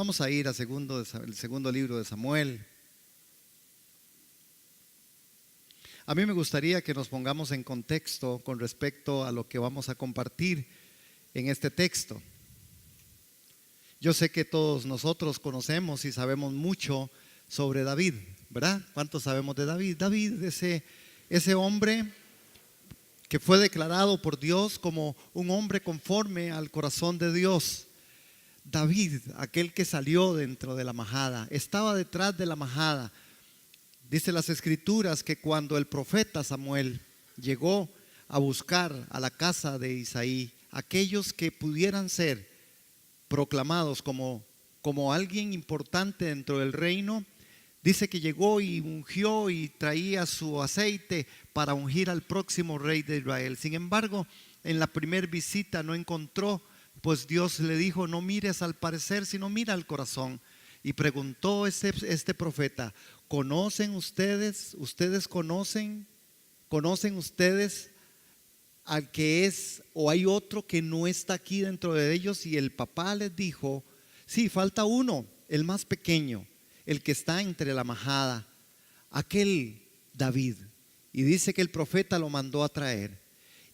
Vamos a ir a el segundo libro de Samuel. A mí me gustaría que nos pongamos en contexto con respecto a lo que vamos a compartir en este texto. Yo sé que todos nosotros conocemos y sabemos mucho sobre David, ¿verdad? ¿Cuántos sabemos de David? David, ese hombre que fue declarado por Dios como un hombre conforme al corazón de Dios. David, aquel que salió dentro de la majada, estaba detrás de la majada. Dice las escrituras que cuando el profeta Samuel llegó a buscar a la casa de Isaí, aquellos que pudieran ser proclamados como alguien importante dentro del reino, dice que llegó y ungió y traía su aceite para ungir al próximo rey de Israel. Sin embargo, en la primera visita no encontró, pues Dios le dijo: no mires al parecer, sino mira al corazón. Y preguntó este profeta: ¿conocen ustedes conocen ustedes al que es, o hay otro que no está aquí dentro de ellos? Y el papá les dijo: sí, falta uno, el más pequeño, el que está entre la majada, aquel David. Y dice que el profeta lo mandó a traer.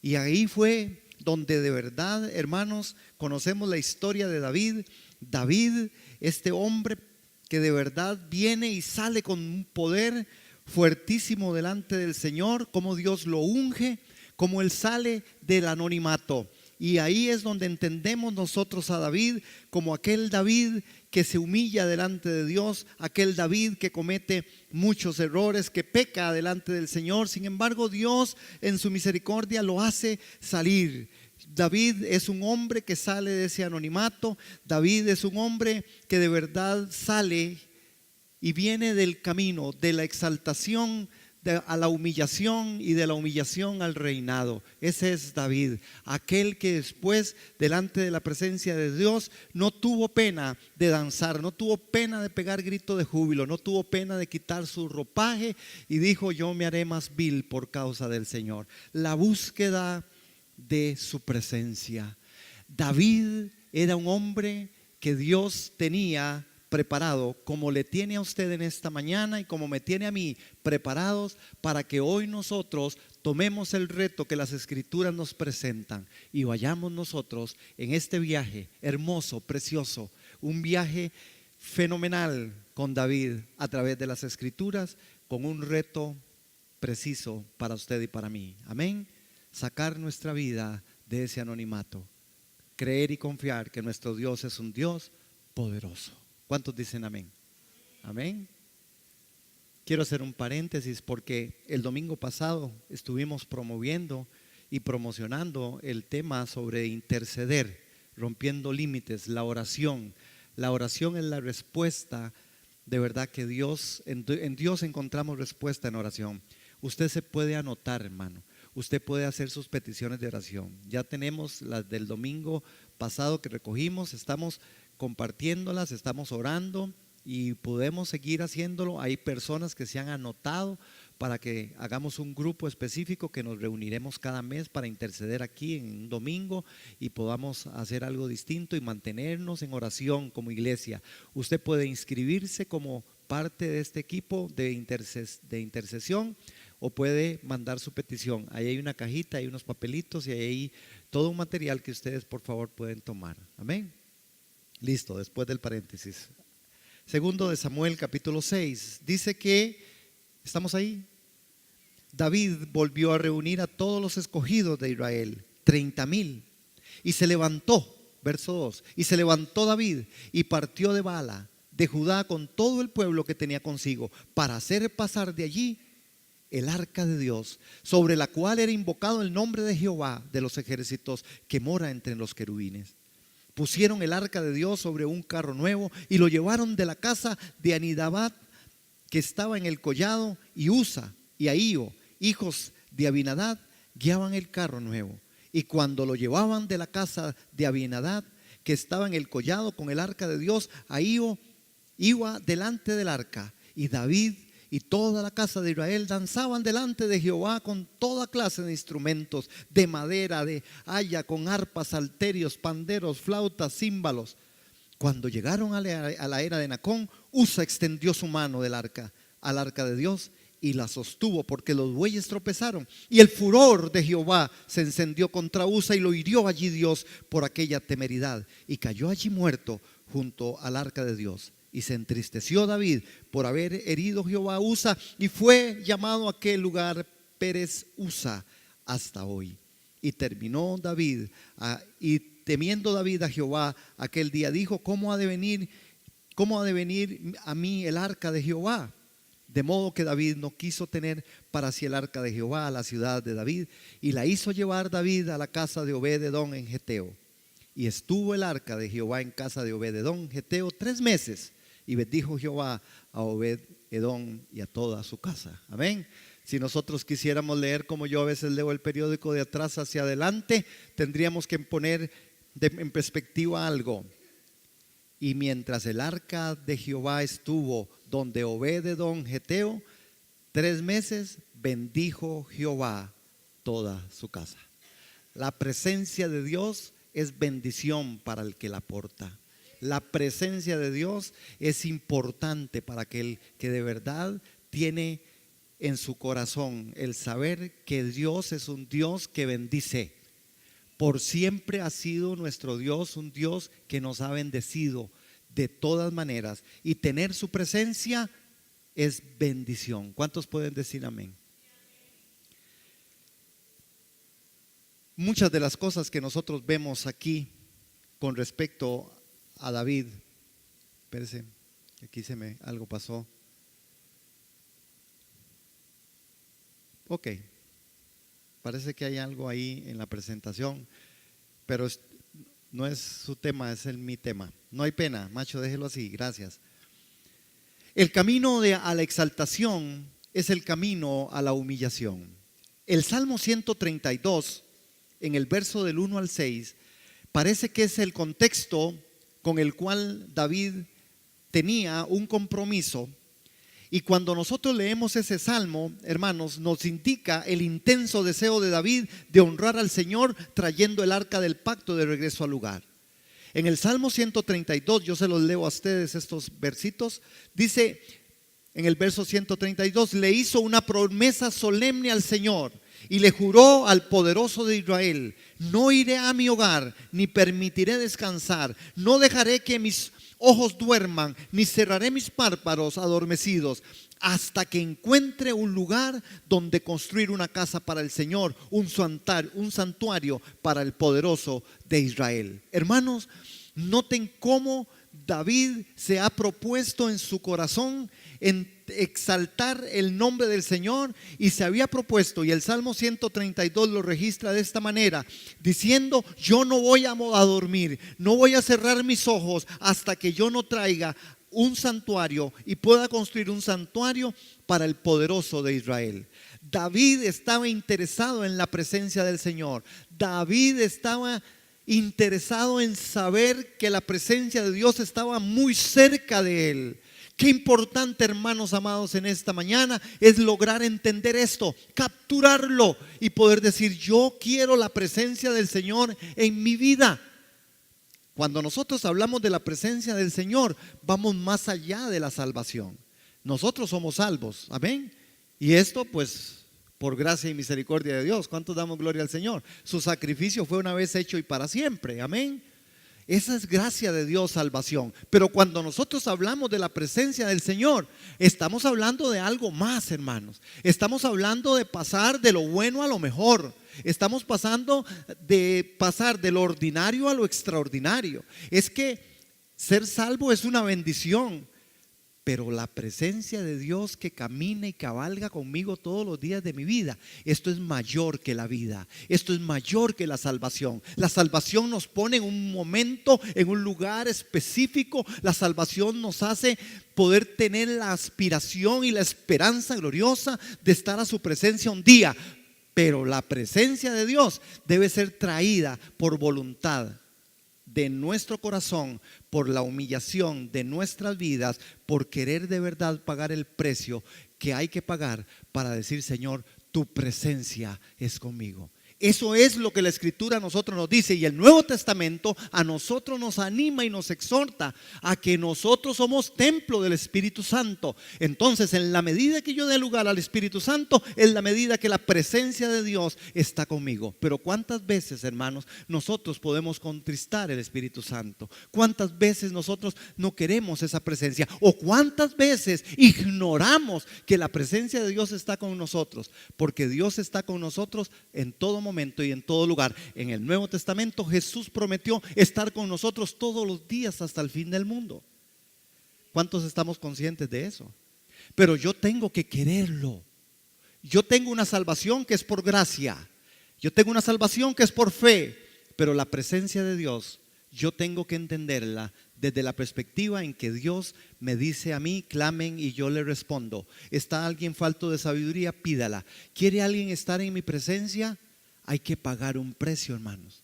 Y ahí fue donde de verdad, hermanos, conocemos la historia de David. David, este hombre que de verdad viene y sale con un poder fuertísimo delante del Señor, como Dios lo unge, como él sale del anonimato. Y ahí es donde entendemos nosotros a David como aquel David que se humilla delante de Dios, aquel David que comete muchos errores, que peca delante del Señor. Sin embargo, Dios en su misericordia lo hace salir. David es un hombre que sale de ese anonimato. David es un hombre que de verdad sale y viene del camino de la exaltación a la humillación y de la humillación al reinado. Ese es David, aquel que después delante de la presencia de Dios no tuvo pena de danzar, no tuvo pena de pegar grito de júbilo, no tuvo pena de quitar su ropaje y dijo: yo me haré más vil por causa del Señor. La búsqueda de su presencia. David era un hombre que Dios tenía preparado, como le tiene a usted en esta mañana y como me tiene a mí, preparados para que hoy nosotros tomemos el reto que las escrituras nos presentan y vayamos nosotros en este viaje hermoso, precioso, un viaje fenomenal con David a través de las escrituras, con un reto preciso para usted y para mí. Amén. Sacar nuestra vida de ese anonimato, creer y confiar que nuestro Dios es un Dios poderoso. ¿Cuántos dicen amén? Amén. Quiero hacer un paréntesis porque el domingo pasado estuvimos promoviendo y promocionando el tema sobre interceder, rompiendo límites, la oración. La oración es la respuesta, de verdad que en Dios encontramos respuesta en oración. Usted se puede anotar, hermano. Usted puede hacer sus peticiones de oración. Ya tenemos las del domingo pasado que recogimos, estamos compartiéndolas, estamos orando y podemos seguir haciéndolo. Hay personas que se han anotado para que hagamos un grupo específico que nos reuniremos cada mes para interceder aquí en un domingo y podamos hacer algo distinto y mantenernos en oración como iglesia. Usted puede inscribirse como parte de este equipo de intercesión o puede mandar su petición. Ahí hay una cajita, hay unos papelitos y ahí hay todo un material que ustedes por favor pueden tomar. Amén. Listo, después del paréntesis. Segundo de Samuel capítulo 6 dice que, ¿estamos ahí? David volvió a reunir a todos los escogidos de Israel, 30,000, y se levantó, verso 2, y se levantó David y partió de Bala, de Judá, con todo el pueblo que tenía consigo, para hacer pasar de allí el arca de Dios, sobre la cual era invocado el nombre de Jehová de los ejércitos, que mora entre los querubines. Pusieron el arca de Dios sobre un carro nuevo y lo llevaron de la casa de Anidabad, que estaba en el collado, y Usa y Ahío, hijos de Abinadab, guiaban el carro nuevo. Y cuando lo llevaban de la casa de Abinadab, que estaba en el collado con el arca de Dios, Ahío iba delante del arca, y David y toda la casa de Israel danzaban delante de Jehová con toda clase de instrumentos de madera, de haya, con arpas, salterios, panderos, flautas, címbalos, Cuando llegaron a la era de Nacón, Usa extendió su mano al arca de Dios y la sostuvo porque los bueyes tropezaron. Y el furor de Jehová se encendió contra Usa y lo hirió allí Dios por aquella temeridad. Y cayó allí muerto junto al arca de Dios. Y se entristeció David por haber herido Jehová a Usa y fue llamado aquel lugar Pérez Usa hasta hoy. Y terminó David y temiendo David a Jehová aquel día dijo: ¿Cómo ha de venir a mí el arca de Jehová? De modo que David no quiso tener para sí el arca de Jehová a la ciudad de David, y la hizo llevar David a la casa de Obed-edom en Geteo. Y estuvo el arca de Jehová en casa de Obed-edom Geteo 3 meses, y bendijo Jehová a Obed-edom y a toda su casa. Amén. Si nosotros quisiéramos leer como yo a veces leo el periódico de atrás hacia adelante, tendríamos que poner en perspectiva algo. Y mientras el arca de Jehová estuvo donde Obed-edom Geteo, 3 meses, bendijo Jehová toda su casa. La presencia de Dios es bendición para el que la porta. La presencia de Dios es importante para aquel que de verdad tiene en su corazón el saber que Dios es un Dios que bendice. Por siempre ha sido nuestro Dios un Dios que nos ha bendecido de todas maneras, y tener su presencia es bendición. ¿Cuántos pueden decir amén? Muchas de las cosas que nosotros vemos aquí con respecto a David, espérese, aquí algo pasó. Ok, parece que hay algo ahí en la presentación, pero no es su tema, es mi tema. No hay pena, macho, déjelo así, gracias. El camino a la exaltación es el camino a la humillación. El Salmo 132, en el verso del 1 al 6, parece que es el contexto con el cual David tenía un compromiso. Y cuando nosotros leemos ese salmo, hermanos, nos indica el intenso deseo de David de honrar al Señor trayendo el arca del pacto de regreso al lugar. En el Salmo 132, yo se los leo a ustedes estos versitos, dice en el verso 132: le hizo una promesa solemne al Señor y le juró al poderoso de Israel: no iré a mi hogar, ni permitiré descansar, no dejaré que mis ojos duerman, ni cerraré mis párpados adormecidos, hasta que encuentre un lugar donde construir una casa para el Señor, un santuario para el poderoso de Israel. Hermanos, noten cómo David se ha propuesto en su corazón en exaltar el nombre del Señor, y se había propuesto, y el Salmo 132 lo registra de esta manera, diciendo: yo no voy a dormir, no voy a cerrar mis ojos hasta que yo no traiga un santuario y pueda construir un santuario para el poderoso de Israel. David estaba interesado en la presencia del Señor. David estaba interesado en saber que la presencia de Dios estaba muy cerca de él. Qué importante, hermanos amados, en esta mañana es lograr entender esto, capturarlo y poder decir: yo quiero la presencia del Señor en mi vida. Cuando nosotros hablamos de la presencia del Señor, vamos más allá de la salvación. Nosotros somos salvos, amén. Y esto pues por gracia y misericordia de Dios. ¿Cuántos damos gloria al Señor? Su sacrificio fue una vez hecho y para siempre, amén. Esa es gracia de Dios, salvación. Pero cuando nosotros hablamos de la presencia del Señor, estamos hablando de algo más, hermanos. Estamos hablando de pasar de lo bueno a lo mejor. Estamos pasando de pasar de lo ordinario a lo extraordinario. Es que ser salvo es una bendición, pero la presencia de Dios que camina y cabalga conmigo todos los días de mi vida, esto es mayor que la vida, esto es mayor que la salvación. La salvación nos pone en un momento, en un lugar específico. La salvación nos hace poder tener la aspiración y la esperanza gloriosa de estar a su presencia un día. Pero la presencia de Dios debe ser traída por voluntad de nuestro corazón, por la humillación de nuestras vidas, por querer de verdad pagar el precio que hay que pagar para decir: Señor, tu presencia es conmigo. Eso es lo que la Escritura a nosotros nos dice, y el Nuevo Testamento a nosotros nos anima y nos exhorta a que nosotros somos templo del Espíritu Santo. Entonces, en la medida que yo dé lugar al Espíritu Santo, es la medida que la presencia de Dios está conmigo. Pero ¿cuántas veces, hermanos, nosotros podemos contristar el Espíritu Santo? ¿Cuántas veces nosotros no queremos esa presencia? ¿O cuántas veces ignoramos que la presencia de Dios está con nosotros? Porque Dios está con nosotros en todo momento y en todo lugar. En el Nuevo Testamento Jesús prometió estar con nosotros todos los días hasta el fin del mundo. ¿Cuántos estamos conscientes de eso? Pero yo tengo que quererlo. Yo tengo una salvación que es por gracia. Yo tengo una salvación que es por fe. Pero la presencia de Dios, yo tengo que entenderla desde la perspectiva en que Dios me dice a mí: clamen y yo le respondo. ¿Está alguien falto de sabiduría? Pídala. ¿Quiere alguien estar en mi presencia? Hay que pagar un precio, hermanos.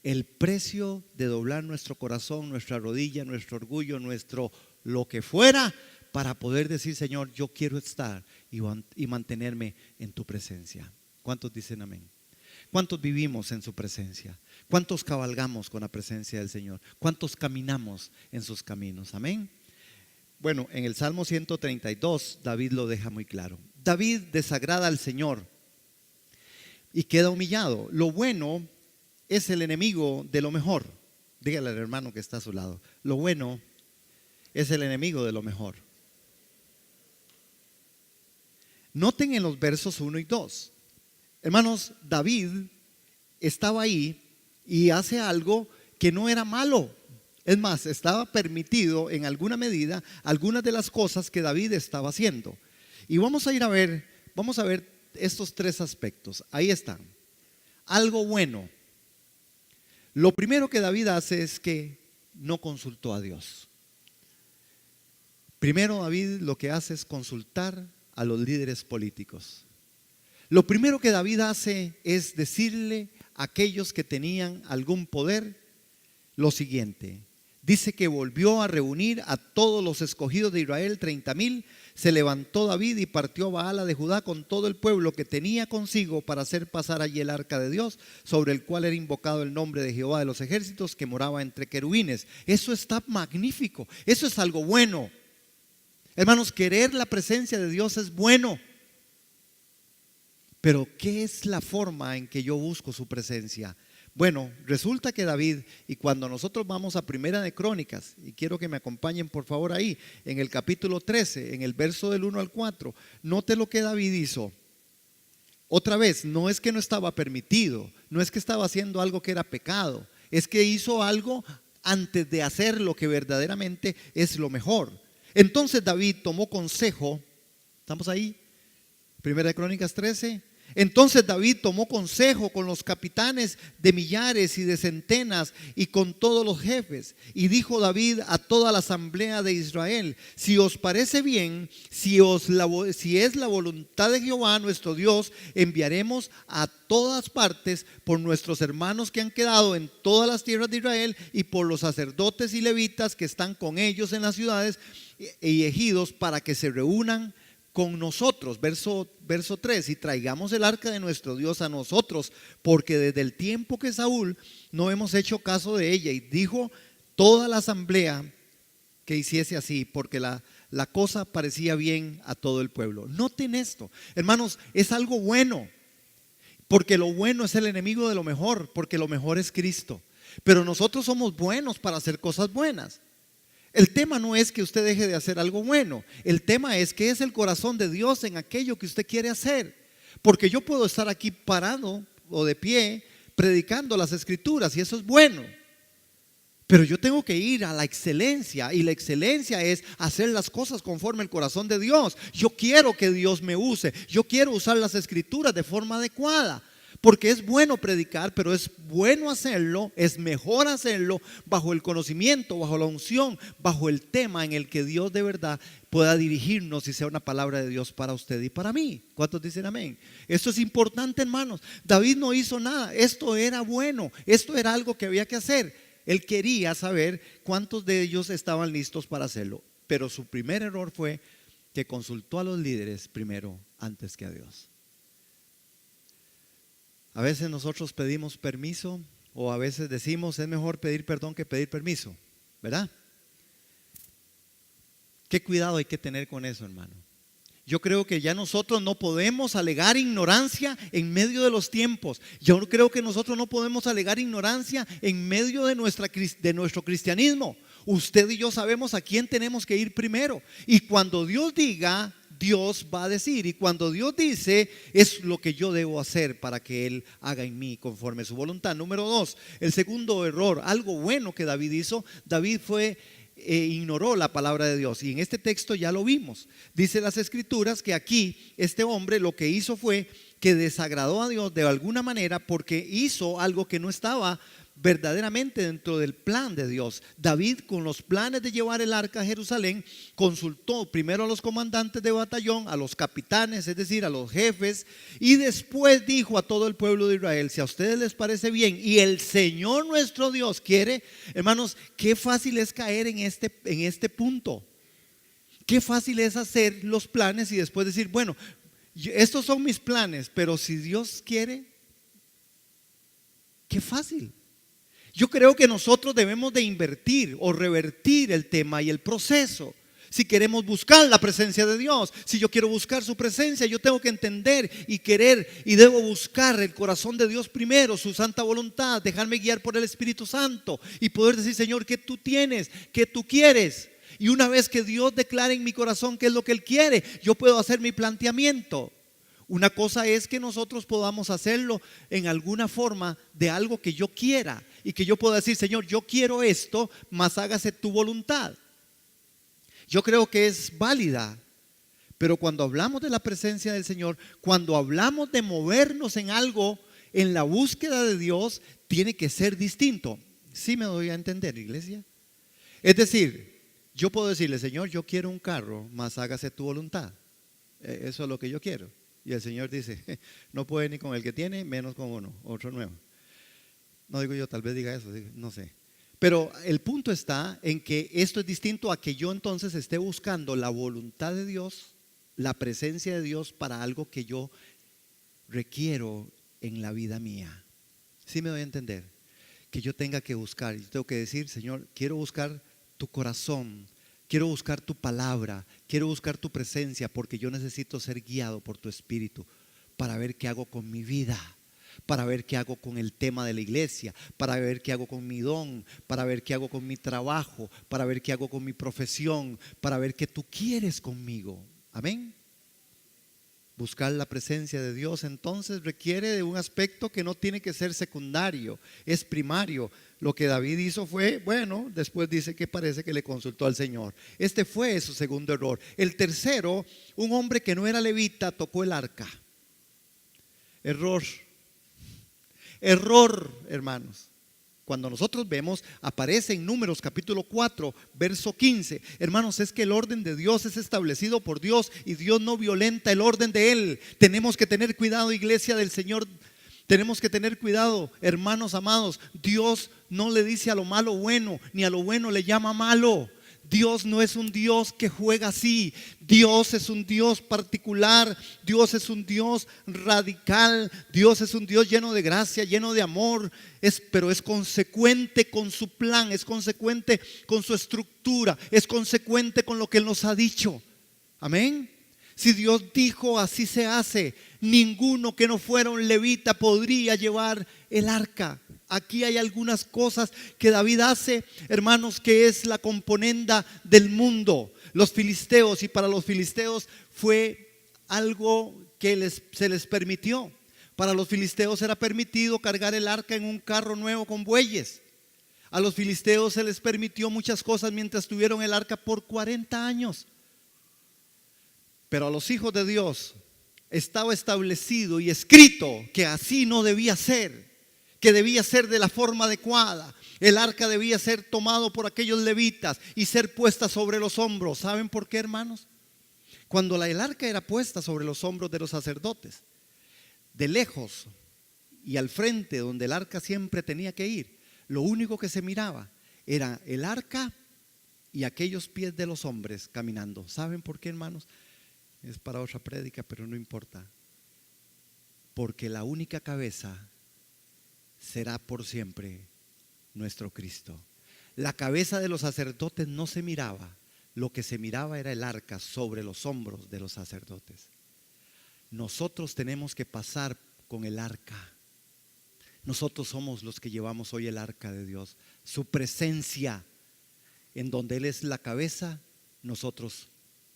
El precio de doblar nuestro corazón, nuestra rodilla, nuestro orgullo, nuestro lo que fuera, para poder decir: Señor, yo quiero estar y mantenerme en tu presencia. ¿Cuántos dicen amén? ¿Cuántos vivimos en su presencia? ¿Cuántos cabalgamos con la presencia del Señor? ¿Cuántos caminamos en sus caminos? Amén. Bueno, en el Salmo 132 David lo deja muy claro. David desagrada al Señor y queda humillado. Lo bueno es el enemigo de lo mejor. Dígale al hermano que está a su lado: lo bueno es el enemigo de lo mejor. Noten en los versos 1 y 2. Hermanos, David estaba ahí y hace algo que no era malo. Es más, estaba permitido en alguna medida algunas de las cosas que David estaba haciendo. Y vamos a ver estos tres aspectos. Ahí están. Algo bueno. Lo primero que David hace es que no consultó a Dios. Primero, David lo que hace es consultar a los líderes políticos. Lo primero que David hace es decirle a aquellos que tenían algún poder lo siguiente. Dice que volvió a reunir a todos los escogidos de Israel, 30,000. Se levantó David y partió a Baala de Judá con todo el pueblo que tenía consigo para hacer pasar allí el arca de Dios, sobre el cual era invocado el nombre de Jehová de los ejércitos, que moraba entre querubines. Eso está magnífico. Eso es algo bueno. Hermanos, querer la presencia de Dios es bueno. Pero ¿qué es la forma en que yo busco su presencia? Bueno, resulta que David, y cuando nosotros vamos a Primera de Crónicas, y quiero que me acompañen por favor ahí, en el capítulo 13, en el verso del 1 al 4, note lo que David hizo. Otra vez, no es que no estaba permitido, no es que estaba haciendo algo que era pecado, es que hizo algo antes de hacer lo que verdaderamente es lo mejor. Entonces David tomó consejo. ¿Estamos ahí? Primera de Crónicas 13. Entonces David tomó consejo con los capitanes de millares y de centenas y con todos los jefes. Y dijo David a toda la asamblea de Israel: si os parece bien, si es la voluntad de Jehová nuestro Dios, enviaremos a todas partes por nuestros hermanos que han quedado en todas las tierras de Israel, y por los sacerdotes y levitas que están con ellos en las ciudades y ejidos, para que se reúnan con nosotros. Verso 3: y traigamos el arca de nuestro Dios a nosotros, porque desde el tiempo que Saúl no hemos hecho caso de ella. Y dijo toda la asamblea que hiciese así, porque la cosa parecía bien a todo el pueblo. Noten esto, hermanos, es algo bueno, porque lo bueno es el enemigo de lo mejor, porque lo mejor es Cristo. Pero nosotros somos buenos para hacer cosas buenas. El tema no es que usted deje de hacer algo bueno. El tema es que es el corazón de Dios en aquello que usted quiere hacer. Porque yo puedo estar aquí parado o de pie predicando las escrituras, y eso es bueno. Pero yo tengo que ir a la excelencia, y la excelencia es hacer las cosas conforme al corazón de Dios. Yo quiero que Dios me use. Yo quiero usar las escrituras de forma adecuada. Porque es bueno predicar, pero es bueno hacerlo, es mejor hacerlo bajo el conocimiento, bajo la unción, bajo el tema en el que Dios de verdad pueda dirigirnos y sea una palabra de Dios para usted y para mí. ¿Cuántos dicen amén? Esto es importante, hermanos. David no hizo nada, esto era bueno, esto era algo que había que hacer. Él quería saber cuántos de ellos estaban listos para hacerlo. Pero su primer error fue que consultó a los líderes primero antes que a Dios. A veces nosotros pedimos permiso o a veces decimos es mejor pedir perdón que pedir permiso, ¿verdad? ¿Qué cuidado hay que tener con eso, hermano? Yo creo que ya nosotros no podemos alegar ignorancia en medio de los tiempos. Yo creo que nosotros no podemos alegar ignorancia en medio de nuestro cristianismo. Usted y yo sabemos a quién tenemos que ir primero. Y cuando Dios diga, Dios va a decir. Y cuando Dios dice, es lo que yo debo hacer para que Él haga en mí conforme a su voluntad. Número 2, el segundo error, algo bueno que David hizo. David ignoró la palabra de Dios, y en este texto ya lo vimos. Dice las escrituras que aquí este hombre lo que hizo fue que desagradó a Dios de alguna manera porque hizo algo que no estaba verdaderamente dentro del plan de Dios. David, con los planes de llevar el arca a Jerusalén, consultó primero a los comandantes de batallón, a los capitanes, es decir, a los jefes, y después dijo a todo el pueblo de Israel: si a ustedes les parece bien y el Señor nuestro Dios quiere. Hermanos, qué fácil es caer en este punto. Qué fácil es hacer los planes y después decir, bueno, estos son mis planes, pero si Dios quiere, qué fácil. Yo creo que nosotros debemos de invertir o revertir el tema y el proceso. Si queremos buscar la presencia de Dios, si yo quiero buscar su presencia, yo tengo que entender y querer y debo buscar el corazón de Dios primero, su santa voluntad, dejarme guiar por el Espíritu Santo y poder decir: Señor, ¿qué tú tienes? ¿Qué tú quieres? Y una vez que Dios declare en mi corazón qué es lo que Él quiere, yo puedo hacer mi planteamiento. Una cosa es que nosotros podamos hacerlo en alguna forma de algo que yo quiera y que yo pueda decir: Señor, yo quiero esto, mas hágase tu voluntad. Yo creo que es válida, pero cuando hablamos de la presencia del Señor, cuando hablamos de movernos en algo, en la búsqueda de Dios, tiene que ser distinto. ¿Sí me doy a entender, iglesia? Es decir, yo puedo decirle: Señor, yo quiero un carro, mas hágase tu voluntad. Eso es lo que yo quiero. Y el Señor dice: no puede ni con el que tiene, menos con uno, otro nuevo. No digo yo, tal vez diga eso, no sé. Pero el punto está en que esto es distinto a que yo entonces esté buscando la voluntad de Dios, la presencia de Dios para algo que yo requiero en la vida mía. ¿Sí me doy a entender? Que yo tenga que buscar, yo tengo que decir: Señor, quiero buscar tu corazón, quiero buscar tu palabra, quiero buscar tu presencia, porque yo necesito ser guiado por tu Espíritu para ver qué hago con mi vida, para ver qué hago con el tema de la iglesia, para ver qué hago con mi don, para ver qué hago con mi trabajo, para ver qué hago con mi profesión, para ver qué tú quieres conmigo. Amén. Buscar la presencia de Dios entonces requiere de un aspecto que no tiene que ser secundario, es primario. Lo que David hizo fue, bueno, después dice que parece que le consultó al Señor. Este fue su segundo error. El tercero, un hombre que no era levita tocó el arca. Error, hermanos. Cuando nosotros vemos, aparece en Números capítulo 4, verso 15. Hermanos, es que el orden de Dios es establecido por Dios y Dios no violenta el orden de Él. Tenemos que tener cuidado, iglesia del Señor. Tenemos que tener cuidado, hermanos amados. Dios no le dice a lo malo bueno, ni a lo bueno le llama malo. Dios no es un Dios que juega así. Dios es un Dios particular. Dios es un Dios radical. Dios es un Dios lleno de gracia, lleno de amor. Pero es consecuente con su plan, es consecuente con su estructura, es consecuente con lo que Él nos ha dicho. Amén. Si Dios dijo, así se hace. Ninguno que no fuera un levita podría llevar el arca. Aquí hay algunas cosas que David hace, hermanos, que es la componenda del mundo. Los filisteos, y para los filisteos fue algo que se les permitió. Para los filisteos era permitido cargar el arca en un carro nuevo con bueyes. A los filisteos se les permitió muchas cosas mientras tuvieron el arca por 40 años. Pero a los hijos de Dios estaba establecido y escrito que así no debía ser, que debía ser de la forma adecuada. El arca debía ser tomado por aquellos levitas y ser puesta sobre los hombros. ¿Saben por qué, hermanos? Cuando el arca era puesta sobre los hombros de los sacerdotes, de lejos y al frente donde el arca siempre tenía que ir, lo único que se miraba era el arca y aquellos pies de los hombres caminando. ¿Saben por qué, hermanos? Es para otra prédica, pero no importa. porque la única cabeza será por siempre nuestro Cristo. La cabeza de los sacerdotes no se miraba, lo que se miraba era el arca sobre los hombros de los sacerdotes. Nosotros tenemos que pasar con el arca. Nosotros somos los que llevamos hoy el arca de Dios, su presencia, en donde Él es la cabeza, nosotros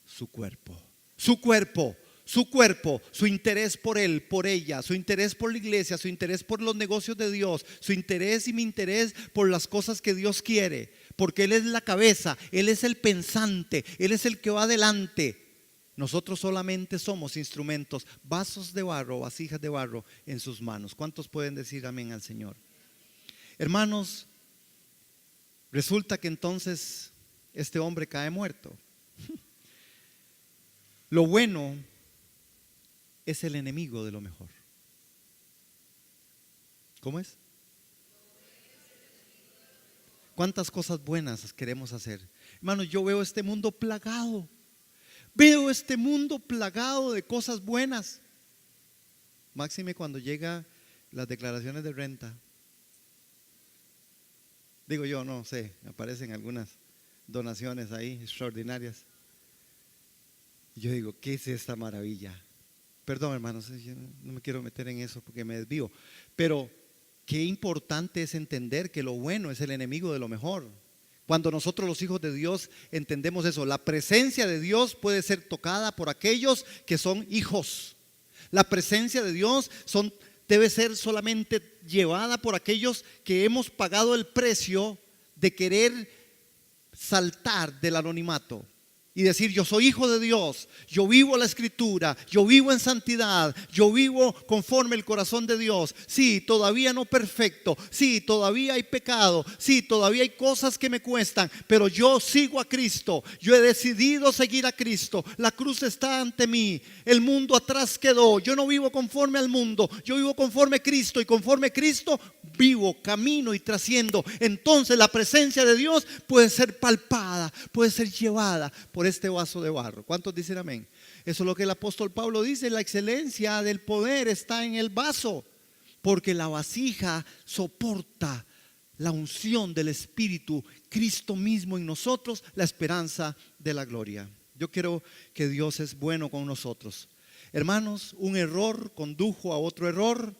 su cuerpo. Su cuerpo, su cuerpo, su interés por Él, por ella, su interés por la iglesia, su interés por los negocios de Dios, su interés y mi interés por las cosas que Dios quiere, porque Él es la cabeza, Él es el pensante, Él es el que va adelante. Nosotros solamente somos instrumentos, vasos de barro, vasijas de barro en sus manos. ¿Cuántos pueden decir amén al Señor? Hermanos, resulta que entonces este hombre cae muerto. Lo bueno es el enemigo de lo mejor. ¿Cómo es? ¿Cuántas cosas buenas queremos hacer? Hermanos, yo veo este mundo plagado. Veo este mundo plagado de cosas buenas. Máxime cuando llegan las declaraciones de renta. Digo yo, no sé, aparecen algunas donaciones ahí extraordinarias. Yo digo, ¿qué es esta maravilla? Perdón, hermanos, yo no me quiero meter en eso porque me desvío. Pero qué importante es entender que lo bueno es el enemigo de lo mejor. Cuando nosotros los hijos de Dios entendemos eso, la presencia de Dios puede ser tocada por aquellos que son hijos. La presencia de Dios debe ser solamente llevada por aquellos que hemos pagado el precio de querer saltar del anonimato y decir: yo soy hijo de Dios, yo vivo la escritura, yo vivo en santidad, yo vivo conforme el corazón de Dios. Sí, todavía no perfecto, sí, todavía hay pecado, sí, todavía hay cosas que me cuestan, pero yo sigo a Cristo, yo he decidido seguir a Cristo. La cruz está ante mí, el mundo atrás quedó. Yo no vivo conforme al mundo, yo vivo conforme a Cristo, y conforme a Cristo vivo, camino y trasciendo. Entonces la presencia de Dios puede ser palpada, puede ser llevada por este vaso de barro. ¿Cuántos dicen amén? Eso es lo que el apóstol Pablo dice: la excelencia del poder está en el vaso, porque la vasija soporta la unción del Espíritu, Cristo mismo en nosotros, la esperanza de la gloria. Yo creo que Dios es bueno con nosotros. Hermanos, un error condujo a otro error.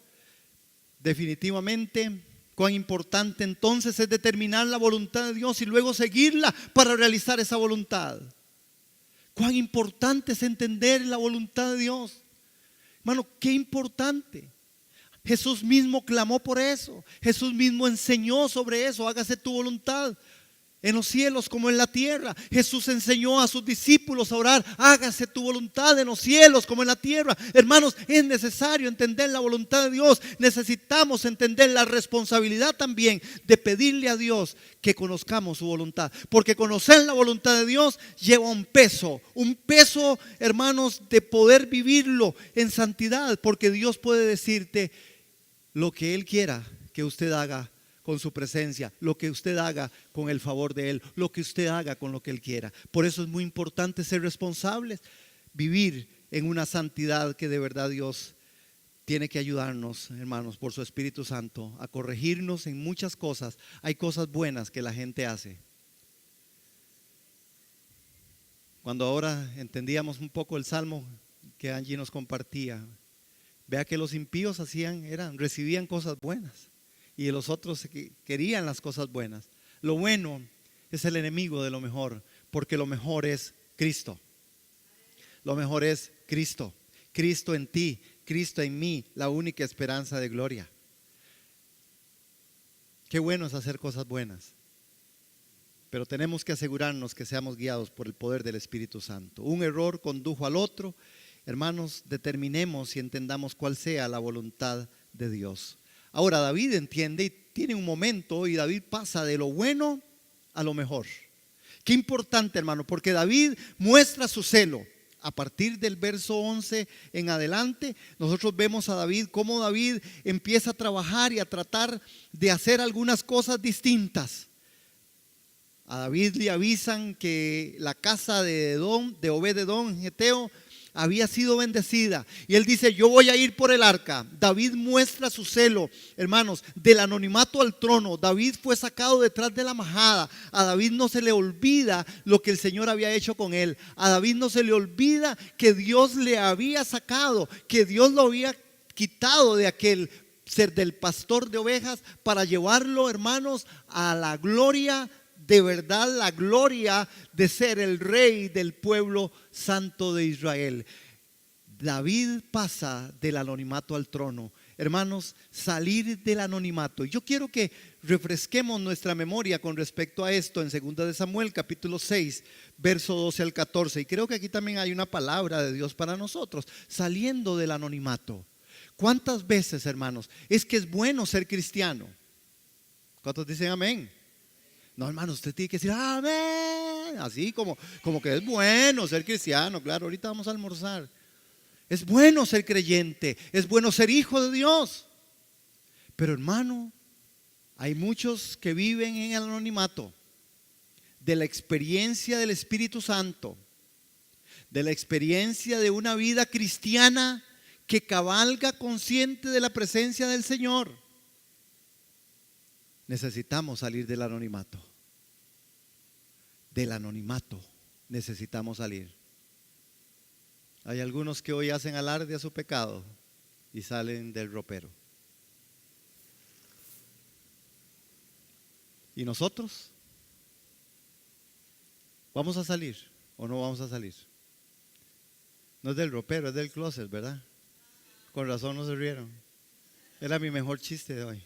Definitivamente, cuán importante entonces es determinar la voluntad de Dios y luego seguirla para realizar esa voluntad. Cuán importante es entender la voluntad de Dios. Hermano, qué importante. Jesús mismo clamó por eso. Jesús mismo enseñó sobre eso: hágase tu voluntad en los cielos como en la tierra. Jesús enseñó a sus discípulos a orar: hágase tu voluntad en los cielos como en la tierra. Hermanos, es necesario entender la voluntad de Dios. Necesitamos entender la responsabilidad también de pedirle a Dios que conozcamos su voluntad, porque conocer la voluntad de Dios lleva un peso, hermanos, de poder vivirlo en santidad, porque Dios puede decirte lo que Él quiera que usted haga con su presencia, lo que usted haga con el favor de Él, lo que usted haga con lo que Él quiera. Por eso es muy importante ser responsables, vivir en una santidad que de verdad Dios tiene que ayudarnos, hermanos, por su Espíritu Santo, a corregirnos en muchas cosas. Hay cosas buenas que la gente hace. Cuando ahora entendíamos un poco el salmo que Angie nos compartía, vea que los impíos recibían cosas buenas, y los otros querían las cosas buenas. Lo bueno es el enemigo de lo mejor, porque lo mejor es Cristo. Lo mejor es Cristo. Cristo en ti, Cristo en mí, la única esperanza de gloria. Qué bueno es hacer cosas buenas, pero tenemos que asegurarnos que seamos guiados por el poder del Espíritu Santo. Un error condujo al otro. Hermanos, determinemos y entendamos cuál sea la voluntad de Dios. Ahora David entiende y tiene un momento, y David pasa de lo bueno a lo mejor. Qué importante, hermano, porque David muestra su celo. A partir del verso 11 en adelante, nosotros vemos a David, cómo David empieza a trabajar y a tratar de hacer algunas cosas distintas. A David le avisan que la casa de Obed-edom, Geteo, había sido bendecida. Y él dice, yo voy a ir por el arca. David muestra su celo, hermanos, del anonimato al trono. David fue sacado detrás de la majada. A David no se le olvida lo que el Señor había hecho con él. A David no se le olvida que Dios le había sacado, que Dios lo había quitado de aquel ser del pastor de ovejas para llevarlo, hermanos, a la gloria de verdad, la gloria de ser el rey del pueblo santo de Israel. David pasa del anonimato al trono. Hermanos, salir del anonimato. Yo quiero que refresquemos nuestra memoria con respecto a esto en 2 de Samuel capítulo 6, verso 12 al 14. Y creo que aquí también hay una palabra de Dios para nosotros, saliendo del anonimato. ¿Cuántas veces, hermanos, es que es bueno ser cristiano? ¿Cuántos dicen amén? No, hermano, usted tiene que decir amén, así como que es bueno ser cristiano. Claro, ahorita vamos a almorzar. Es bueno ser creyente, es bueno ser hijo de Dios. Pero, hermano, hay muchos que viven en el anonimato de la experiencia del Espíritu Santo, de la experiencia de una vida cristiana que cabalga consciente de la presencia del Señor. Necesitamos salir del anonimato. Del anonimato necesitamos salir. Hay algunos que hoy hacen alarde a su pecado y salen del ropero. ¿Y nosotros? ¿Vamos a salir o no vamos a salir? No es del ropero, es del closet, ¿verdad? Con razón no se rieron. Era mi mejor chiste de hoy.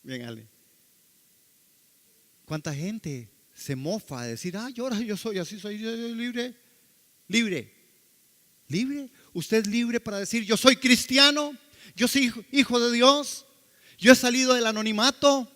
Bien, Ale. ¿Cuánta gente se mofa de decir, ahora yo soy así, soy libre? Libre. ¿Libre? ¿Usted es libre para decir, yo soy cristiano? ¿Yo soy hijo de Dios? ¿Yo he salido del anonimato?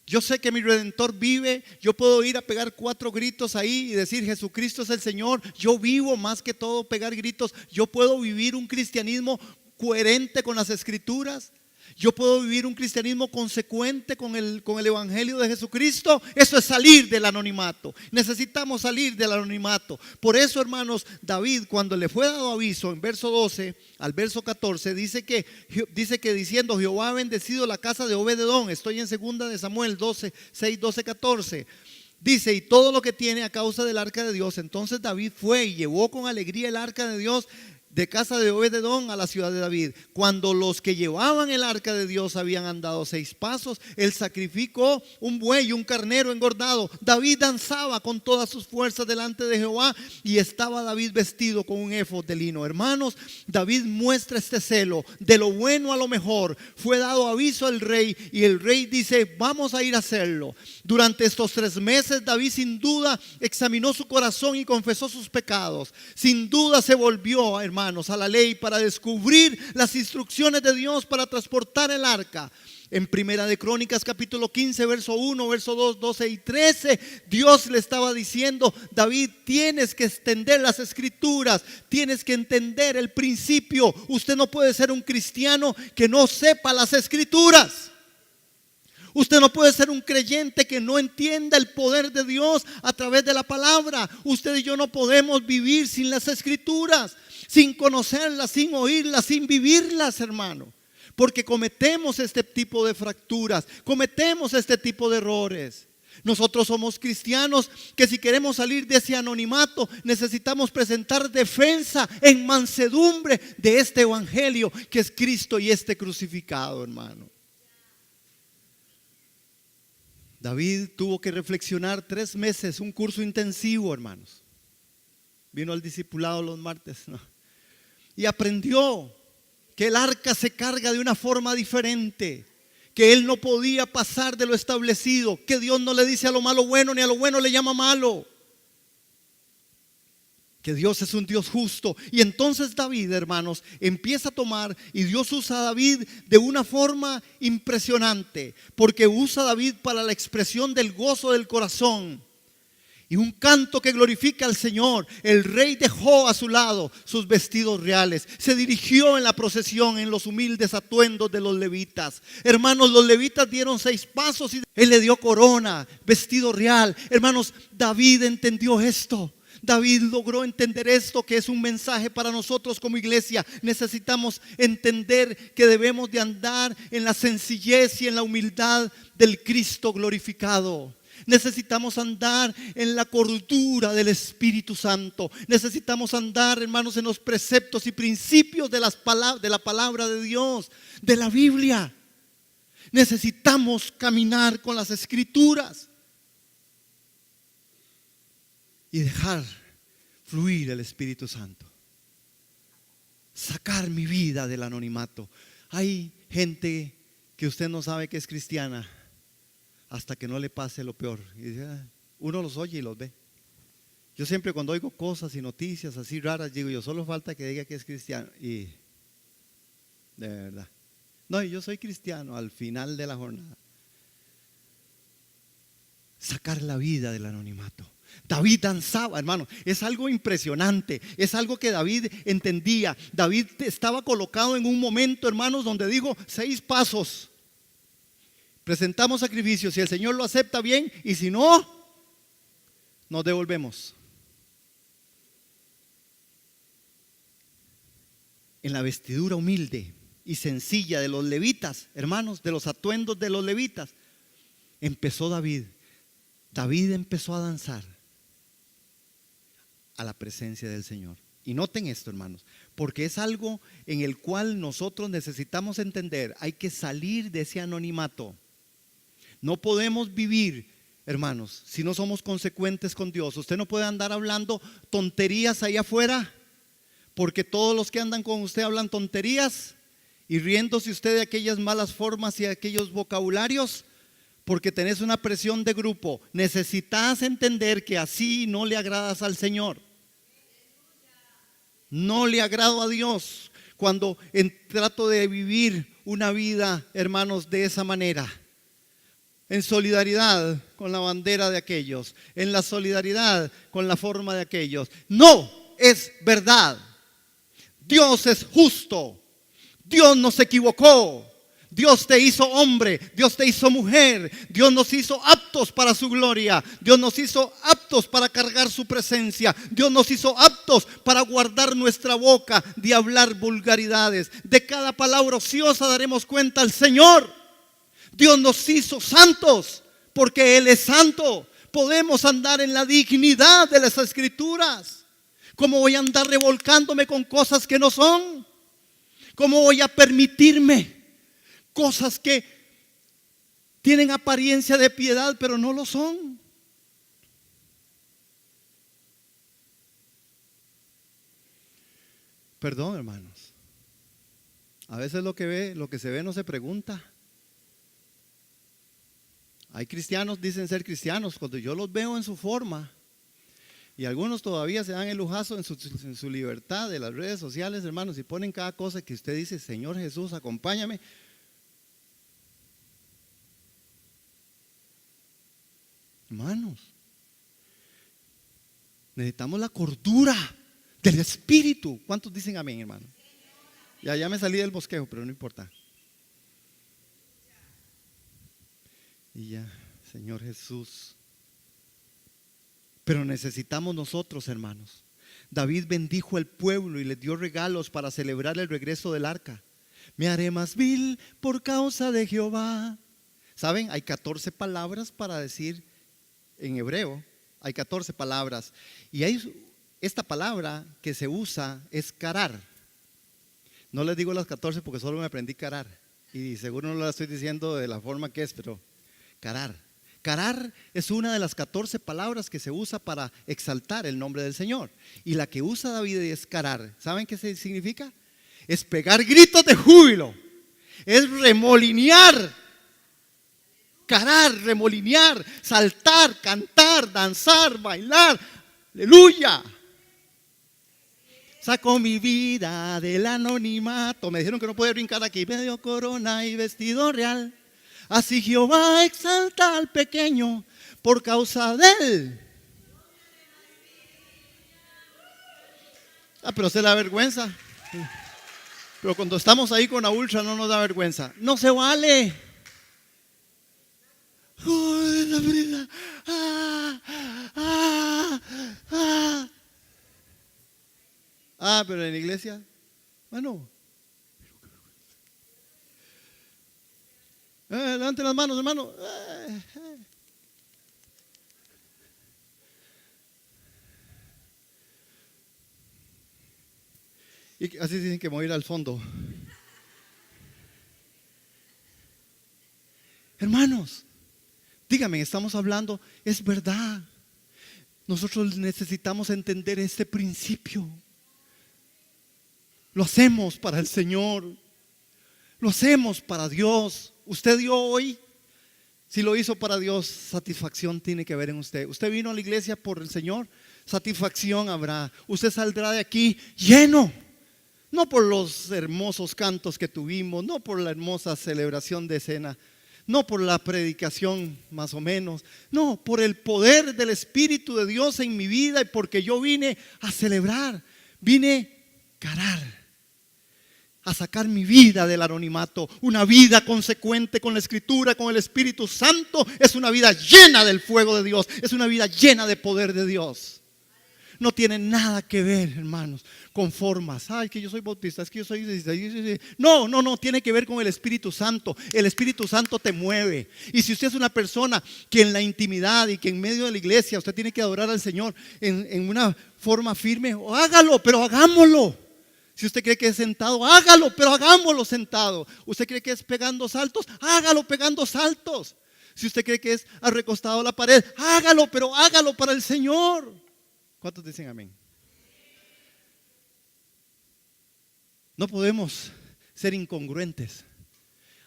Yo sé que mi Redentor vive. Yo puedo ir a pegar 4 gritos ahí y decir, Jesucristo es el Señor. Yo vivo más que todo pegar gritos. Yo puedo vivir un cristianismo coherente con las Escrituras. Yo puedo vivir un cristianismo consecuente con el evangelio de Jesucristo. Eso es salir del anonimato. Necesitamos salir del anonimato. Por eso, hermanos, David, cuando le fue dado aviso en verso 12 al verso 14, dice que diciendo, Jehová ha bendecido la casa de Obed-edom. Estoy en 2 de Samuel 12, 6, 12, 14. Dice, y todo lo que tiene a causa del arca de Dios. Entonces David fue y llevó con alegría el arca de Dios de casa de Obed-edom a la ciudad de David. Cuando los que llevaban el arca de Dios habían andado 6 pasos, él sacrificó un buey y un carnero engordado. David danzaba con todas sus fuerzas delante de Jehová, y estaba David vestido con un éfod de lino. Hermanos, David muestra este celo de lo bueno a lo mejor. Fue dado aviso al rey y el rey dice, vamos a ir a hacerlo. Durante estos 3 meses David sin duda examinó su corazón y confesó sus pecados. Sin duda se volvió, hermanos, a la ley para descubrir las instrucciones de Dios para transportar el arca. En Primera de Crónicas capítulo 15 verso 1, verso 2, 12 y 13, Dios le estaba diciendo, David, tienes que extender las escrituras, tienes que entender el principio. Usted no puede ser un cristiano que no sepa las escrituras. Usted no puede ser un creyente que no entienda el poder de Dios a través de la palabra. Usted y yo no podemos vivir sin las escrituras, sin conocerlas, sin oírlas, sin vivirlas, hermano. Porque cometemos este tipo de fracturas, cometemos este tipo de errores. Nosotros somos cristianos que si queremos salir de ese anonimato necesitamos presentar defensa en mansedumbre de este evangelio que es Cristo y este crucificado, hermano. David tuvo que reflexionar 3 meses, un curso intensivo, hermanos. Vino al discipulado los martes, ¿no? Y aprendió que el arca se carga de una forma diferente, que él no podía pasar de lo establecido, que Dios no le dice a lo malo bueno ni a lo bueno le llama malo, que Dios es un Dios justo. Y entonces David, hermanos, empieza a tomar, y Dios usa a David de una forma impresionante, porque usa a David para la expresión del gozo del corazón. y un canto que glorifica al Señor. El rey dejó a su lado sus vestidos reales, se dirigió en la procesión en los humildes atuendos de los levitas. Hermanos, los levitas dieron 6 pasos y él le dio corona, vestido real. Hermanos, David entendió esto. David logró entender esto, que es un mensaje para nosotros como iglesia. Necesitamos entender que debemos de andar en la sencillez y en la humildad del Cristo glorificado. Necesitamos andar en la cordura del Espíritu Santo. Necesitamos andar, hermanos, en los preceptos y principios de la palabra de Dios, de la Biblia. Necesitamos caminar con las Escrituras y dejar fluir el Espíritu Santo. Sacar mi vida del anonimato. Hay gente que usted no sabe que es cristiana hasta que no le pase lo peor. Y uno los oye y los ve. Yo siempre cuando oigo cosas y noticias así raras, digo yo, solo falta que diga que es cristiano. Y de verdad, no, yo soy cristiano al final de la jornada. Sacar la vida del anonimato. David danzaba, hermano, es algo impresionante, es algo que David entendía. David estaba colocado en un momento, hermanos, donde dijo 6 pasos. Presentamos sacrificios, si el Señor lo acepta bien, y si no, nos devolvemos. En la vestidura humilde y sencilla de los levitas, hermanos, de los atuendos de los levitas, empezó David. David empezó a danzar a la presencia del Señor. Y noten esto, hermanos, porque es algo en el cual nosotros necesitamos entender. Hay que salir de ese anonimato. No podemos vivir, hermanos, si no somos consecuentes con Dios. Usted no puede andar hablando tonterías ahí afuera, porque todos los que andan con usted hablan tonterías y riéndose usted de aquellas malas formas y de aquellos vocabularios, porque tenés una presión de grupo. Necesitas entender que así no le agradas al Señor. No le agrado a Dios cuando trato de vivir una vida, hermanos, de esa manera. En solidaridad con la bandera de aquellos, en la solidaridad con la forma de aquellos. No es verdad. Dios es justo. Dios no se equivocó. Dios te hizo hombre, Dios te hizo mujer, Dios nos hizo aptos para su gloria, Dios nos hizo aptos para cargar su presencia, Dios nos hizo aptos para guardar nuestra boca de hablar vulgaridades. De cada palabra ociosa daremos cuenta al Señor. Dios nos hizo santos porque Él es santo. Podemos andar en la dignidad de las Escrituras. ¿Cómo voy a andar revolcándome con cosas que no son? ¿Cómo voy a permitirme cosas que tienen apariencia de piedad pero no lo son? Perdón, hermanos. A veces lo que se ve no se pregunta. Hay cristianos, dicen ser cristianos, cuando yo los veo en su forma, y algunos todavía se dan el lujazo en su libertad de las redes sociales, hermanos, y ponen cada cosa que usted dice: Señor Jesús, acompáñame. Hermanos, necesitamos la cordura del Espíritu. ¿Cuántos dicen amén, hermano? Ya me salí del bosquejo, pero no importa. Y ya, Señor Jesús. Pero necesitamos nosotros, hermanos. David bendijo al pueblo y les dio regalos para celebrar el regreso del arca. Me haré más vil por causa de Jehová. ¿Saben? Hay 14 palabras para decir en hebreo. Hay 14 palabras. Y hay esta palabra que se usa es carar. No les digo las 14 porque solo me aprendí carar. Y seguro no la estoy diciendo de la forma que es, pero carar. Carar es una de las 14 palabras que se usa para exaltar el nombre del Señor. Y la que usa David es carar. ¿Saben qué significa? Es pegar gritos de júbilo. Es remolinear. Carar, remolinear, saltar, cantar, danzar, bailar. Aleluya. Saco mi vida del anonimato. Me dijeron que no puede brincar aquí. Me dio corona y vestido real. Así Jehová exalta al pequeño por causa de él. Pero se da vergüenza. Pero cuando estamos ahí con la ultra no nos da vergüenza. No se vale. ¡Ay, la brisa! Pero en la iglesia, bueno. Levanten las manos, hermano. Y así dicen que me voy a ir al fondo. Hermanos, dígame, estamos hablando, es verdad. Nosotros necesitamos entender este principio. Lo hacemos para el Señor. Lo hacemos para Dios. Usted dio hoy. Si lo hizo para Dios, satisfacción tiene que ver en usted. Usted vino a la iglesia por el Señor, satisfacción habrá. Usted saldrá de aquí lleno. No por los hermosos cantos que tuvimos, no por la hermosa celebración de cena, no por la predicación más o menos, no, por el poder del Espíritu de Dios en mi vida y porque yo vine a celebrar, vine a carar, a sacar mi vida del anonimato. Una vida consecuente con la Escritura, con el Espíritu Santo, es una vida llena del fuego de Dios, es una vida llena de poder de Dios. No tiene nada que ver, hermanos, con formas. Ay, que yo soy bautista, es que yo soy... No, tiene que ver con el Espíritu Santo. El Espíritu Santo te mueve. Y si usted es una persona que en la intimidad y que en medio de la iglesia usted tiene que adorar al Señor en una forma firme, hágalo, pero hagámoslo. Si usted cree que es sentado, hágalo, pero hagámoslo sentado. Usted cree que es pegando saltos, hágalo pegando saltos. Si usted cree que es recostado a la pared, hágalo, pero hágalo para el Señor. ¿Cuántos dicen amén? No podemos ser incongruentes.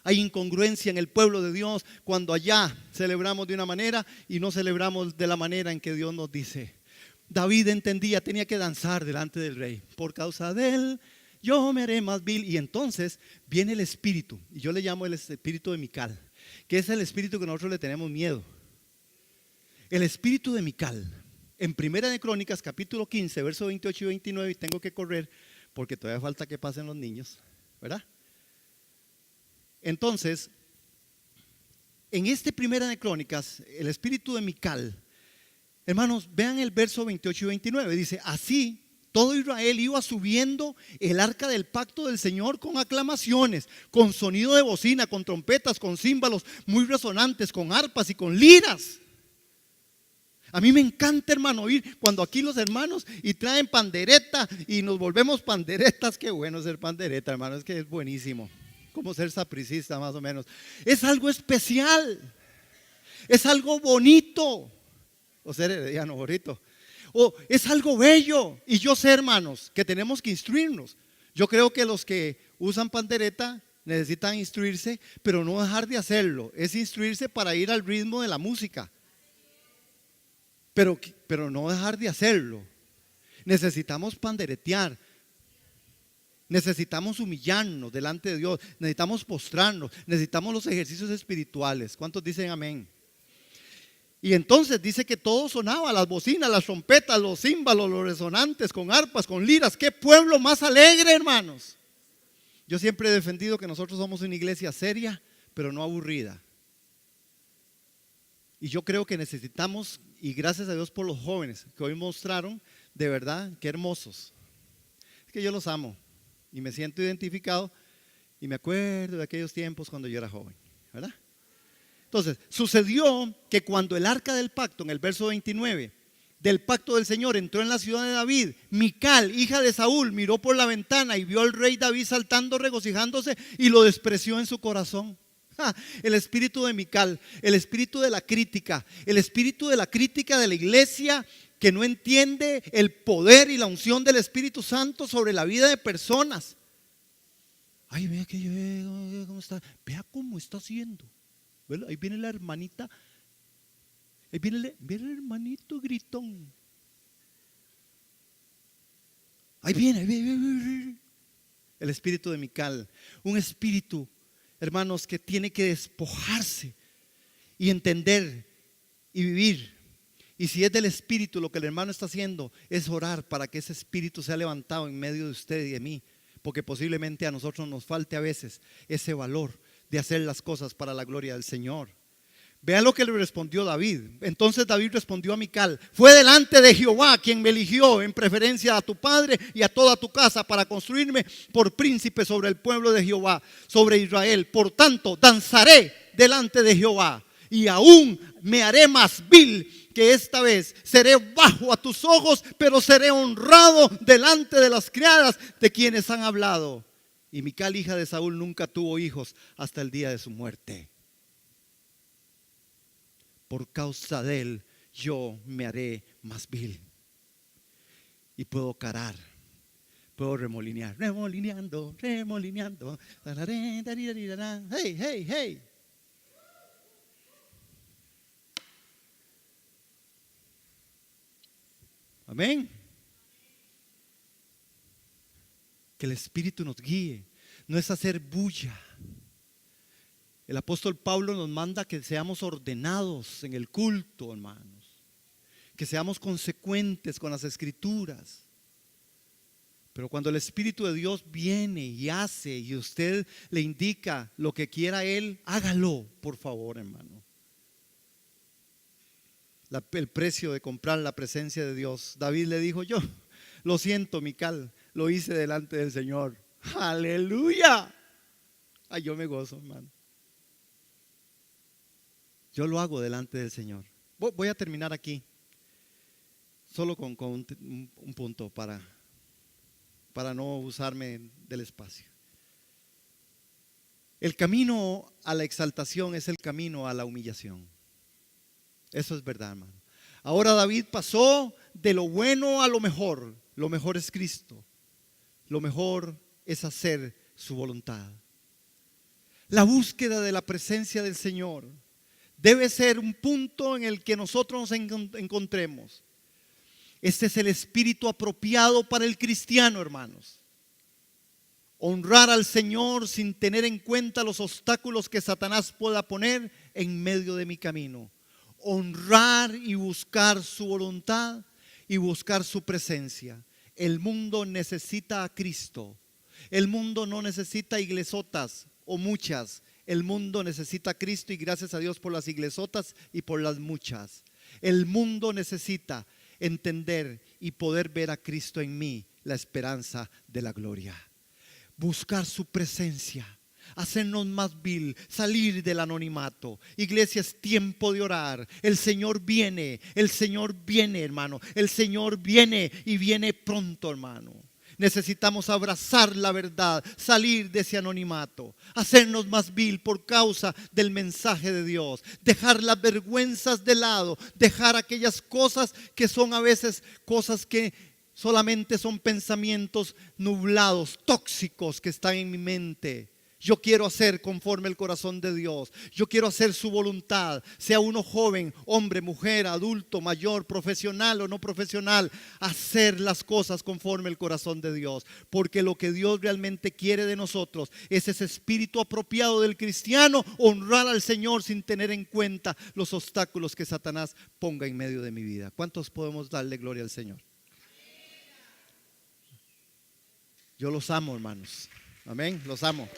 Hay incongruencia en el pueblo de Dios cuando allá celebramos de una manera y no celebramos de la manera en que Dios nos dice. David entendía, tenía que danzar delante del rey. Por causa de él, yo me haré más vil. Y entonces viene el espíritu, y yo le llamo el espíritu de Mical, que es el espíritu que nosotros le tenemos miedo. El espíritu de Mical. En Primera de Crónicas, capítulo 15, versos 28 y 29, y tengo que correr porque todavía falta que pasen los niños, ¿verdad? Entonces, en este Primera de Crónicas, el espíritu de Mical, hermanos, vean el verso 28 y 29, dice, así todo Israel iba subiendo el arca del pacto del Señor con aclamaciones, con sonido de bocina, con trompetas, con címbalos muy resonantes, con arpas y con liras. A mí me encanta, hermano, oír cuando aquí los hermanos y traen pandereta y nos volvemos panderetas. Qué bueno ser pandereta, hermano, es que es buenísimo. Como ser sapricista más o menos. Es algo especial, es algo bonito. O ser herediano, bonito. O es algo bello. Y yo sé, hermanos, que tenemos que instruirnos. Yo creo que los que usan pandereta necesitan instruirse, pero no dejar de hacerlo. Es instruirse para ir al ritmo de la música. Pero no dejar de hacerlo. Necesitamos panderetear. Necesitamos humillarnos delante de Dios. Necesitamos postrarnos. Necesitamos los ejercicios espirituales. ¿Cuántos dicen amén? Y entonces dice que todo sonaba, las bocinas, las trompetas, los címbalos, los resonantes, con arpas, con liras. ¡Qué pueblo más alegre, hermanos! Yo siempre he defendido que nosotros somos una iglesia seria, pero no aburrida. Y yo creo que necesitamos, y gracias a Dios por los jóvenes que hoy mostraron, de verdad, qué hermosos. Es que yo los amo y me siento identificado y me acuerdo de aquellos tiempos cuando yo era joven, ¿verdad? Entonces, sucedió que cuando el arca del pacto, en el verso 29, del pacto del Señor entró en la ciudad de David, Mical, hija de Saúl, miró por la ventana y vio al rey David saltando, regocijándose, y lo despreció en su corazón. El espíritu de Mical, el espíritu de la crítica, el espíritu de la crítica de la iglesia que no entiende el poder y la unción del Espíritu Santo sobre la vida de personas. Ay, vea que cómo está, vea cómo está haciendo. ¿Verdad? Ahí viene la hermanita, ahí viene el hermanito gritón. Ahí viene el espíritu de Mical, un espíritu, hermanos, que tiene que despojarse y entender y vivir Y si es del Espíritu, lo que el hermano está haciendo es orar para que ese Espíritu sea levantado en medio de usted y de mí. Porque posiblemente a nosotros nos falte a veces ese valor de hacer las cosas para la gloria del Señor. Vean lo que le respondió David. Entonces David respondió a Mical: fue delante de Jehová quien me eligió en preferencia a tu padre y a toda tu casa para construirme por príncipe sobre el pueblo de Jehová, sobre Israel. Por tanto, danzaré delante de Jehová y aún me haré más vil que esta vez. Seré bajo a tus ojos, pero seré honrado delante de las criadas de quienes han hablado. Y Mical, hija de Saúl, nunca tuvo hijos hasta el día de su muerte. Por causa de él yo me haré más vil. Y puedo carar, puedo remolinear, remolineando, remolineando. Hey, hey, hey. Amén. Que el Espíritu nos guíe. No es hacer bulla. El apóstol Pablo nos manda que seamos ordenados en el culto, hermanos. Que seamos consecuentes con las Escrituras. Pero cuando el Espíritu de Dios viene y hace y usted le indica lo que quiera Él, hágalo, por favor, hermano. El precio de comprar la presencia de Dios. David le dijo: yo lo siento, Mical, lo hice delante del Señor. Aleluya. Ay, yo me gozo, hermano. Yo lo hago delante del Señor. Voy a terminar aquí, solo con un punto para no usarme del espacio. El camino a la exaltación es el camino a la humillación. Eso es verdad, hermano. Ahora David pasó de lo bueno a lo mejor. Lo mejor es Cristo. Lo mejor es hacer su voluntad. La búsqueda de la presencia del Señor debe ser un punto en el que nosotros nos encontremos. Este es el espíritu apropiado para el cristiano, hermanos. Honrar al Señor sin tener en cuenta los obstáculos que Satanás pueda poner en medio de mi camino. Honrar y buscar su voluntad y buscar su presencia. El mundo necesita a Cristo. El mundo no necesita iglesotas o muchas. El mundo necesita a Cristo, y gracias a Dios por las iglesotas y por las muchas. El mundo necesita entender y poder ver a Cristo en mí, la esperanza de la gloria. Buscar su presencia, hacernos más vil, salir del anonimato. Iglesia, es tiempo de orar. El Señor viene, hermano. El Señor viene y viene pronto, hermano. Necesitamos abrazar la verdad, salir de ese anonimato, hacernos más vil por causa del mensaje de Dios, dejar las vergüenzas de lado, dejar aquellas cosas que son a veces cosas que solamente son pensamientos nublados, tóxicos que están en mi mente. Yo quiero hacer conforme el corazón de Dios. Yo quiero hacer su voluntad. Sea uno joven, hombre, mujer, adulto, mayor, profesional o no profesional. Hacer las cosas conforme el corazón de Dios. Porque lo que Dios realmente quiere de nosotros es ese espíritu apropiado del cristiano. Honrar al Señor sin tener en cuenta los obstáculos que Satanás ponga en medio de mi vida. ¿Cuántos podemos darle gloria al Señor? Yo los amo, hermanos. Amén, los amo.